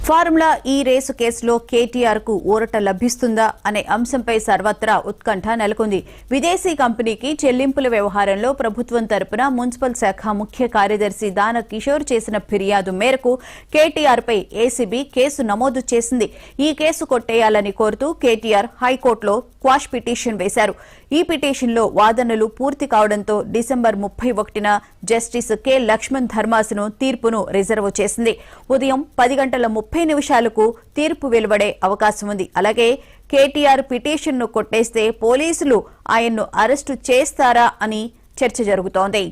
Formula ఈ race కేసులో కేటీఆర్ కు ఊరట లభిస్తుందా అనే అంశంపై సర్వత్రా ఉత్కంఠ నెలకొంది. విదేశీ కంపెనీకి చెల్లింపుల వ్యవహారంలో ప్రభుత్వం తరపున మున్సిపల్ శాఖ ముఖ్య కార్యదర్శి దాన కిషోర్ చేసిన ఫిర్యాదు మేరకు కేటీఆర్ పై ఏసీబీ కేసు నమోదు చేసింది. ఈ కేసు కొట్టేయాలని కోరుతూ కేటీఆర్ హైకోర్టులో క్వాష్ పిటిషన్ వేశారు. ఈ పిటిషన్లో వాదనలు పూర్తి కావడంతో డిసెంబర్ 31న జస్టిస్ కె లక్ష్మణ్ ధర్మాసనం తీర్పును రిజర్వ్ చేసింది. ఉదయం 10:30 తీర్పు వెలువడే అవకాశం ఉంది. అలాగే కేటీఆర్ పిటిషన్ను కొట్టేస్తే పోలీసులు ఆయన్ను అరెస్టు చేస్తారా అని చర్చ జరుగుతోంది.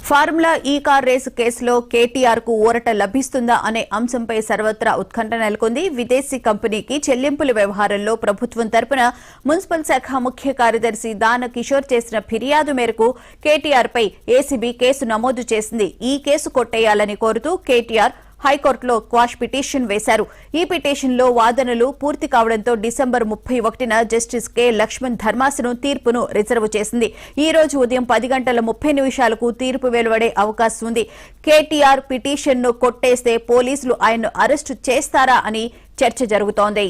ఫార్ములా ఈ కార్ రేసు కేసులో కేటీఆర్ కు ఊరట లభిస్తుందా అనే అంశంపై సర్వత్రా ఉత్కంఠ నెలకొంది. విదేశీ కంపెనీకి చెల్లింపుల వ్యవహారంలో ప్రభుత్వం తరపున మున్సిపల్ శాఖ ముఖ్య కార్యదర్శి దాన కిషోర్ చేసిన ఫిర్యాదు మేరకు కేటీఆర్ పై ఏసీబీ కేసు నమోదు చేసింది. ఈ కేసు కొట్టేయాలని కోరుతూ కేటీఆర్ హైకోర్టులో క్వాష్ పిటిషన్ వేశారు. ఈ పిటిషన్లో వాదనలు పూర్తి కావడంతో డిసెంబర్ 31న జస్టిస్ కె లక్ష్మణ్ ధర్మాసనం తీర్పును రిజర్వ్ చేసింది. ఈ రోజు ఉదయం 10:30 తీర్పు వెలువడే అవకాశం ఉంది. కేటీఆర్ పిటిషన్ను కొట్టేస్తే పోలీసులు ఆయన్ను అరెస్టు చేస్తారా అని చర్చ జరుగుతోంది.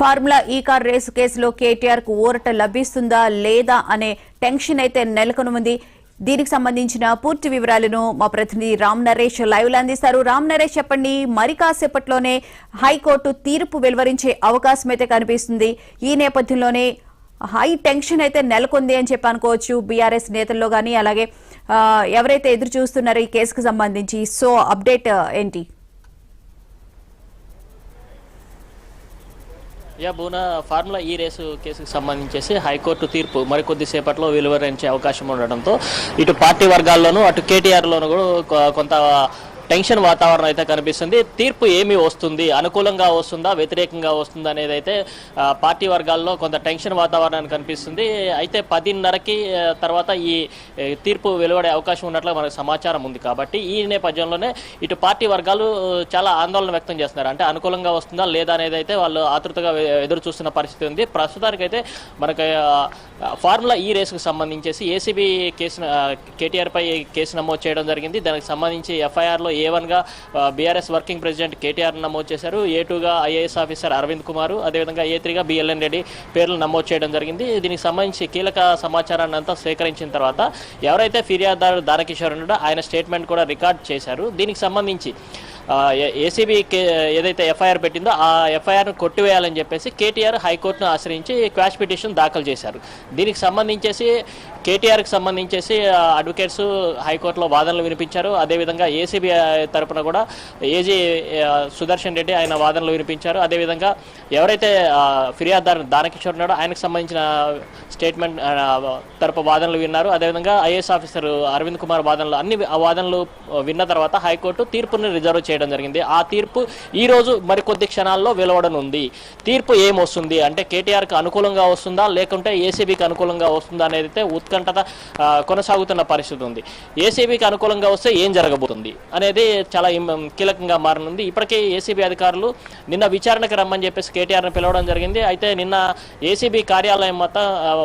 ఫార్ములా ఈ కార్ రేసు కేసులో కేటీఆర్ కు ఊరట లభిస్తుందా లేదా అనే టెన్షన్ అయితే నెలకొనుంది. దీనికి సంబంధించిన పూర్తి వివరాలను మా ప్రతినిధి రామ్ నరేష్ లైవ్ లో అందిస్తారు. రామ్ నరేష్, చెప్పండి, మరి కాసేపట్లోనే హైకోర్టు తీర్పు వెలువరించే అవకాశం అయితే కనిపిస్తుంది. ఈ నేపథ్యంలోనే హై టెన్షన్ అయితే నెలకొంది అని చెప్పి అనుకోవచ్చు బీఆర్ఎస్ నేతల్లో గానీ, అలాగే ఎవరైతే ఎదురు చూస్తున్నారో ఈ కేసుకు సంబంధించి. సో అప్డేట్ ఏంటి? బూనా, ఫార్ములా ఈ రేసు కేసుకు సంబంధించేసి హైకోర్టు తీర్పు మరికొద్దిసేపట్లో వెలువరించే అవకాశం ఉండడంతో ఇటు పార్టీ వర్గాల్లోనూ అటు కేటీఆర్లోనూ కూడా కొంత టెన్షన్ వాతావరణం అయితే కనిపిస్తుంది. తీర్పు ఏమి వస్తుంది, అనుకూలంగా వస్తుందా వ్యతిరేకంగా వస్తుందా అనేది అయితే పార్టీ వర్గాల్లో కొంత టెన్షన్ వాతావరణాన్ని కనిపిస్తుంది. అయితే 10:30కి తర్వాత ఈ తీర్పు వెలువడే అవకాశం ఉన్నట్లు మనకు సమాచారం ఉంది. కాబట్టి ఈ నేపథ్యంలోనే ఇటు పార్టీ వర్గాలు చాలా ఆందోళన వ్యక్తం చేస్తున్నారు. అంటే అనుకూలంగా వస్తుందా లేదా అనేది అయితే వాళ్ళు ఆతృతగా ఎదురు చూస్తున్న పరిస్థితి ఉంది. ప్రస్తుతానికైతే మనకు ఫార్ములా ఈ రేసుకు సంబంధించేసి ఏసీబీ కేసు కేటీఆర్ పై కేసు నమోదు చేయడం జరిగింది. దానికి సంబంధించి ఎఫ్ఐఆర్లో A1గా బీఆర్ఎస్ వర్కింగ్ ప్రెసిడెంట్ కేటీఆర్ నమోదు చేశారు. A2గా ఐఏఎస్ ఆఫీసర్ అరవింద్ కుమార్, అదేవిధంగా A3గా బిఎల్ఎన్ రెడ్డి పేర్లు నమోదు చేయడం జరిగింది. దీనికి సంబంధించి కీలక సమాచారాన్ని అంతా సేకరించిన తర్వాత ఎవరైతే ఫిర్యాదుదారు దానకిషోర్ ఉన్నాడో ఆయన స్టేట్మెంట్ కూడా రికార్డ్ చేశారు. దీనికి సంబంధించి ఏసీబీ ఏదైతే ఎఫ్ఐఆర్ పెట్టిందో ఆ ఎఫ్ఐఆర్ను కొట్టివేయాలని చెప్పేసి కేటీఆర్ హైకోర్టును ఆశ్రయించి క్వాష్ పిటిషన్ దాఖలు చేశారు. దీనికి సంబంధించేసి కేటీఆర్కి సంబంధించేసి అడ్వకేట్స్ హైకోర్టులో వాదనలు వినిపించారు. అదేవిధంగా ఏసీబీ తరపున కూడా ఏజీ సుదర్శన్ రెడ్డి ఆయన వాదనలు వినిపించారు. అదేవిధంగా ఎవరైతే ఫిర్యాదుదారు దానకిషోర్ ఉన్నాడో ఆయనకు సంబంధించిన స్టేట్మెంట్ తరపు వాదనలు విన్నారు. అదేవిధంగా ఐఏఎస్ ఆఫీసర్ అరవింద్ కుమార్ వాదనలు ఆ వాదనలు విన్న తర్వాత హైకోర్టు తీర్పుని రిజర్వ్ చేయడం జరిగింది. ఆ తీర్పు ఈ రోజు మరికొద్ది క్షణాల్లో వెలువడనుంది. తీర్పు ఏమొస్తుంది అంటే కేటీఆర్కి అనుకూలంగా వస్తుందా లేకుంటే ఏసీబీకి అనుకూలంగా వస్తుందా అనేది ఉత్కంఠత కొనసాగుతున్న పరిస్థితి ఉంది. ఏసీబీకి అనుకూలంగా వస్తే ఏం జరగబోతుంది అనేది చాలా కీలకంగా మారనుంది. ఇప్పటికే ఏసీబీ అధికారులు నిన్న విచారణకు రమ్మని చెప్పేసి కేటీఆర్ని పిలవడం జరిగింది. అయితే నిన్న ఏసీబీ కార్యాలయం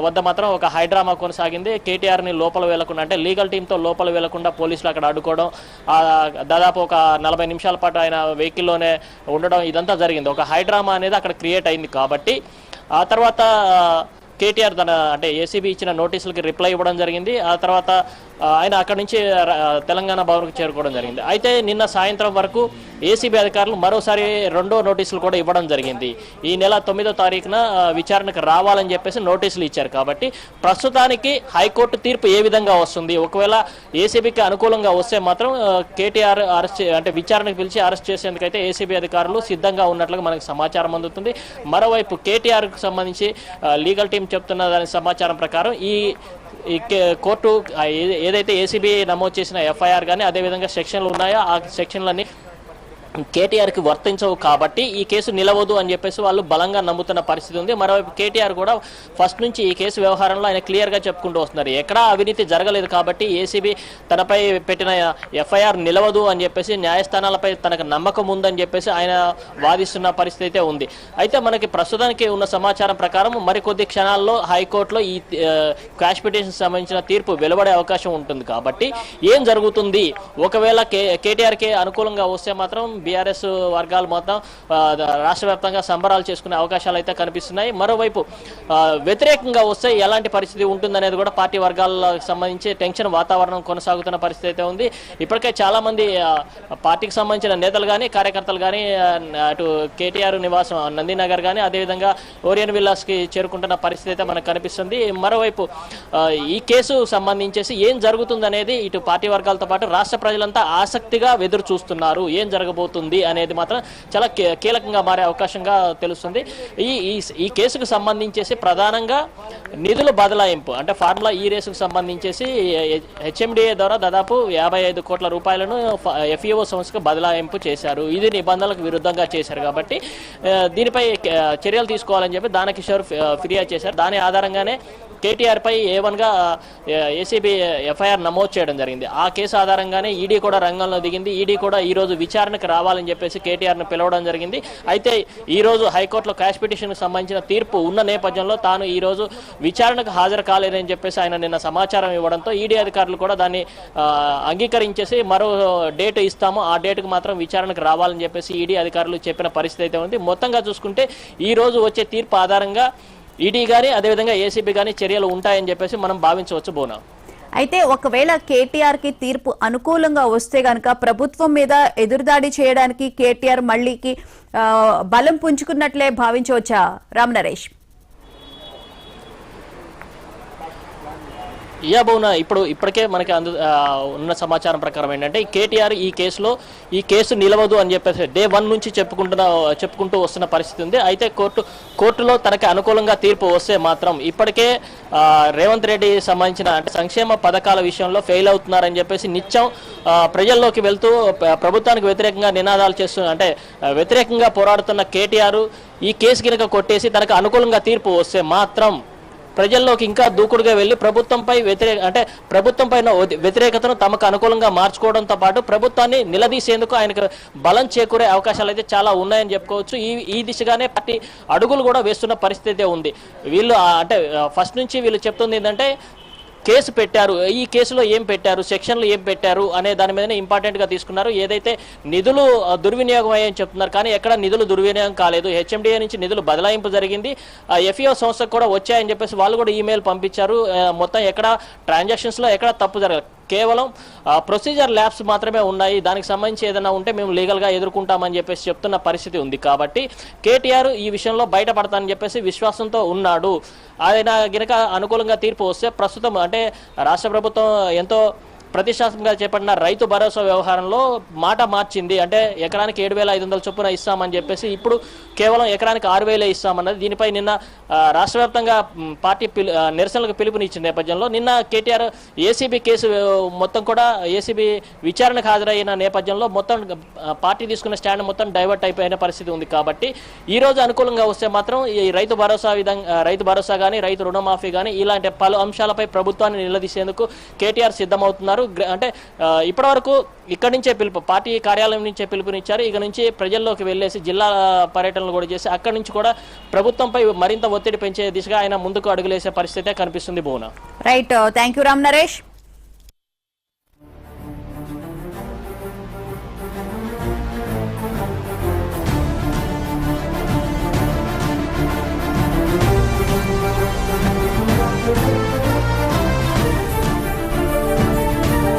వద్ద మాత్రం ఒక హైడ్రామా కొనసాగింది. కేటీఆర్ని లోపల వెళ్లకుండా అంటే లీగల్ టీంతో లోపల వెళ్లకుండా పోలీసులు అక్కడ అడ్డుకోవడం, దాదాపు ఒక 40 నిమిషాల పాటు ఆయన వెహికల్లోనే ఉండడం, ఇదంతా జరిగింది. ఒక హైడ్రామా అనేది అక్కడ క్రియేట్ అయింది. కాబట్టి ఆ తర్వాత కేటీఆర్ అంటే ఏసీబీ ఇచ్చిన నోటీసులకి రిప్లై ఇవ్వడం జరిగింది. ఆ తర్వాత ఆయన అక్కడి నుంచి తెలంగాణ భవన్కు చేరుకోవడం జరిగింది. అయితే నిన్న సాయంత్రం వరకు ఏసీబీ అధికారులు మరోసారి రెండో నోటీసులు కూడా ఇవ్వడం జరిగింది. ఈ నెల 9వ తారీఖున విచారణకు రావాలని చెప్పేసి నోటీసులు ఇచ్చారు. కాబట్టి ప్రస్తుతానికి హైకోర్టు తీర్పు ఏ విధంగా వస్తుంది, ఒకవేళ ఏసీబీకి అనుకూలంగా వస్తే మాత్రం కేటీఆర్ అరెస్ట్ అంటే విచారణకు పిలిచి అరెస్ట్ చేసేందుకైతే ఏసీబీ అధికారులు సిద్ధంగా ఉన్నట్లుగా మనకు సమాచారం అందుతుంది. మరోవైపు కేటీఆర్కు సంబంధించి లీగల్ టీం చెప్తున్న దాని సమాచారం ప్రకారం ఈ కోర్టు ఏదైతే ఏసీబీ నమోదు చేసిన ఎఫ్ఐఆర్ కానీ అదేవిధంగా సెక్షన్లు ఉన్నాయో ఆ సెక్షన్లన్నీ కేటీఆర్కి వర్తించవు కాబట్టి ఈ కేసు నిలవదు అని చెప్పేసి వాళ్ళు బలంగా నమ్ముతున్న పరిస్థితి ఉంది. మరోవైపు కేటీఆర్ కూడా ఫస్ట్ నుంచి ఈ కేసు వ్యవహారంలో ఆయన క్లియర్గా చెప్పుకుంటూ వస్తున్నారు. ఎక్కడా అవినీతి జరగలేదు కాబట్టి ఏసీబీ తనపై పెట్టిన ఎఫ్ఐఆర్ నిలవదు అని చెప్పేసి న్యాయస్థానాలపై తనకు నమ్మకం ఉందని చెప్పేసి ఆయన వాదిస్తున్న పరిస్థితి అయితే ఉంది. అయితే మనకి ప్రస్తుతానికి ఉన్న సమాచారం ప్రకారం మరికొద్ది క్షణాల్లో హైకోర్టులో ఈ క్వాష్ పిటిషన్ సంబంధించిన తీర్పు వెలువడే అవకాశం ఉంటుంది. కాబట్టి ఏం జరుగుతుంది, ఒకవేళ కేటీఆర్కి అనుకూలంగా వస్తే మాత్రం బీఆర్ఎస్ వర్గాలు మొత్తం రాష్ట్ర వ్యాప్తంగా సంబరాలు చేసుకునే అవకాశాలు అయితే కనిపిస్తున్నాయి. మరోవైపు వ్యతిరేకంగా వస్తే ఎలాంటి పరిస్థితి ఉంటుందనేది కూడా పార్టీ వర్గాలకు సంబంధించి టెన్షన్ వాతావరణం కొనసాగుతున్న పరిస్థితి అయితే ఉంది. ఇప్పటికే చాలా మంది పార్టీకి సంబంధించిన నేతలు కానీ కార్యకర్తలు కానీ అటు కేటీఆర్ నివాసం నందినగర్ కానీ అదేవిధంగా ఓరియన్ విల్లాస్కి చేరుకుంటున్న పరిస్థితి అయితే మనకు కనిపిస్తుంది. మరోవైపు ఈ కేసు సంబంధించేసి ఏం జరుగుతుందనేది ఇటు పార్టీ వర్గాలతో పాటు రాష్ట్ర ప్రజలంతా ఆసక్తిగా ఎదురు చూస్తున్నారు. ఏం జరగబోతుంది అనేది మాత్రం చాలా కీలకంగా మారే అవకాశంగా తెలుస్తుంది. ఈ కేసుకు సంబంధించేసి ప్రధానంగా నిధుల బదలాయింపు అంటే ఫార్ములా ఈ రేసుకు సంబంధించేసి హెచ్ఎండిఏ ద్వారా దాదాపు 55 కోట్ల రూపాయలను ఎఫ్ఈఓ సంస్థకు బదలాయింపు చేశారు. ఇది నిబంధనలకు విరుద్ధంగా చేశారు. కాబట్టి దీనిపై చర్యలు తీసుకోవాలని చెప్పి దానకిషోర్ ఫిర్యాదు చేశారు. దాని ఆధారంగానే కేటీఆర్ పై A1గా ఏసీబీ ఎఫ్ఐఆర్ నమోదు చేయడం జరిగింది. ఆ కేసు ఆధారంగానే ఈడీ కూడా రంగంలో దిగింది. ఈడీ కూడా ఈ రోజు విచారణకు రావాలని చెప్పేసి కేటీఆర్ను పిలవడం జరిగింది. అయితే ఈ రోజు హైకోర్టులో క్వాష్ పిటిషన్కు సంబంధించిన తీర్పు ఉన్న నేపథ్యంలో తాను ఈ రోజు విచారణకు హాజరు కాలేదని చెప్పేసి ఆయన నిన్న సమాచారం ఇవ్వడంతో ఈడీ అధికారులు కూడా దాన్ని అంగీకరించేసి మరో డేట్ ఇస్తాము, ఆ డేటుకు మాత్రం విచారణకు రావాలని చెప్పేసి ఈడీ అధికారులు చెప్పిన పరిస్థితి అయితే ఉంది. మొత్తంగా చూసుకుంటే ఈ రోజు వచ్చే తీర్పు ఆధారంగా ఈడీ కానీ అదేవిధంగా ఏసీబీ కానీ చర్యలు ఉంటాయని చెప్పేసి మనం భావించవచ్చు. బోనా, అయితే ఒకవేళ కేటీఆర్ కి తీర్పు అనుకూలంగా వస్తే గనక ప్రభుత్వం మీద ఎదురుదాడి చేయడానికి కేటీఆర్ మళ్ళీకి బలం పుంజుకున్నట్లే భావించవచ్చా రామనరేష్? బౌనా, ఇప్పటికే మనకి ఉన్న సమాచారం ప్రకారం ఏంటంటే కేటీఆర్ ఈ కేసు నిలవదు అని చెప్పేసి డే 1 నుంచి చెప్పుకుంటూ వస్తున్న పరిస్థితి ఉంది. అయితే కోర్టులో తనకి అనుకూలంగా తీర్పు వస్తే మాత్రం ఇప్పటికే రేవంత్ రెడ్డి సంబంధించిన అంటే సంక్షేమ పథకాల విషయంలో ఫెయిల్ అవుతున్నారని చెప్పేసి నిత్యం ప్రజల్లోకి వెళ్తూ ప్రభుత్వానికి వ్యతిరేకంగా నినాదాలు చేస్తున్న అంటే వ్యతిరేకంగా పోరాడుతున్న కేటీఆర్ ఈ కేసు కనుక కొట్టేసి తనకు అనుకూలంగా తీర్పు వస్తే మాత్రం ప్రజల్లోకి ఇంకా దూకుడుగా వెళ్ళి ప్రభుత్వంపై ప్రభుత్వంపైన వ్యతిరేకతను తమకు అనుకూలంగా మార్చుకోవడంతో పాటు ప్రభుత్వాన్ని నిలదీసేందుకు ఆయనకు బలం చేకూరే అవకాశాలు అయితే చాలా ఉన్నాయని చెప్పుకోవచ్చు. ఈ దిశగానే పార్టీ అడుగులు కూడా వేస్తున్న పరిస్థితి ఉంది. వీళ్ళు అంటే ఫస్ట్ నుంచి వీళ్ళు చెప్తుంది ఏంటంటే కేసు పెట్టారు, ఈ కేసులో ఏం పెట్టారు, సెక్షన్లు ఏం పెట్టారు అనే దాని మీదనే ఇంపార్టెంట్గా తీసుకున్నారు. ఏదైతే నిధులు దుర్వినియోగం అయ్యాయని చెప్తున్నారు, కానీ ఎక్కడ నిధులు దుర్వినియోగం కాలేదు. హెచ్ఎండిఏ నుంచి నిధులు బదలాయింపు జరిగింది. ఎఫ్ఈఓ సంస్థకు కూడా వచ్చాయని చెప్పేసి వాళ్ళు కూడా ఈమెయిల్ పంపించారు. మొత్తం ఎక్కడ ట్రాన్సాక్షన్స్లో ఎక్కడ తప్పు జరగలేదు. కేవలం ప్రొసీజర్ ల్యాబ్స్ మాత్రమే ఉన్నాయి, దానికి సంబంధించి ఏదైనా ఉంటే మేము లీగల్గా ఎదుర్కొంటామని చెప్పేసి చెప్తున్న పరిస్థితి ఉంది. కాబట్టి కేటీఆర్ ఈ విషయంలో బయటపడతానని చెప్పేసి విశ్వాసంతో ఉన్నాడు. ఆయన గినక అనుకూలంగా తీర్పు వస్తే ప్రస్తుతం అంటే రాష్ట్ర ప్రభుత్వం ఎంతో ప్రతిష్టాత్మకంగా చేపట్టిన రైతు భరోసా వ్యవహారంలో మాట మార్చింది. అంటే ఎకరానికి 7,500 చొప్పున ఇస్తామని చెప్పేసి ఇప్పుడు కేవలం ఎకరానికి 6,000 ఇస్తామన్నది. దీనిపై నిన్న రాష్ట్ర వ్యాప్తంగా పార్టీ నిరసనలకు పిలుపునిచ్చిన నేపథ్యంలో నిన్న కేటీఆర్ ఏసీబీ కేసు మొత్తం కూడా ఏసీబీ విచారణకు హాజరైన నేపథ్యంలో మొత్తం పార్టీ తీసుకున్న స్టాండ్ మొత్తం డైవర్ట్ అయిపోయిన పరిస్థితి ఉంది. కాబట్టి ఈ రోజు అనుకూలంగా వస్తే మాత్రం ఈ రైతు భరోసా కానీ రైతు రుణమాఫీ కానీ ఇలాంటి పలు అంశాలపై ప్రభుత్వాన్ని నిలదీసేందుకు కేటీఆర్ సిద్ధమవుతున్నారు. అంటే ఇప్పటి వరకు ఇక్కడి నుంచే పార్టీ కార్యాలయం నుంచే పిలుపునిచ్చారు. ఇక నుంచి ప్రజల్లోకి వెళ్లేసి జిల్లా పర్యటనలు కూడా చేసి అక్కడి నుంచి కూడా ప్రభుత్వంపై మరింత ఒత్తిడి పెంచే దిశగా ఆయన ముందుకు అడుగులేసే పరిస్థితే కనిపిస్తుంది. Bhuvana. Right, thank you Ram Naresh.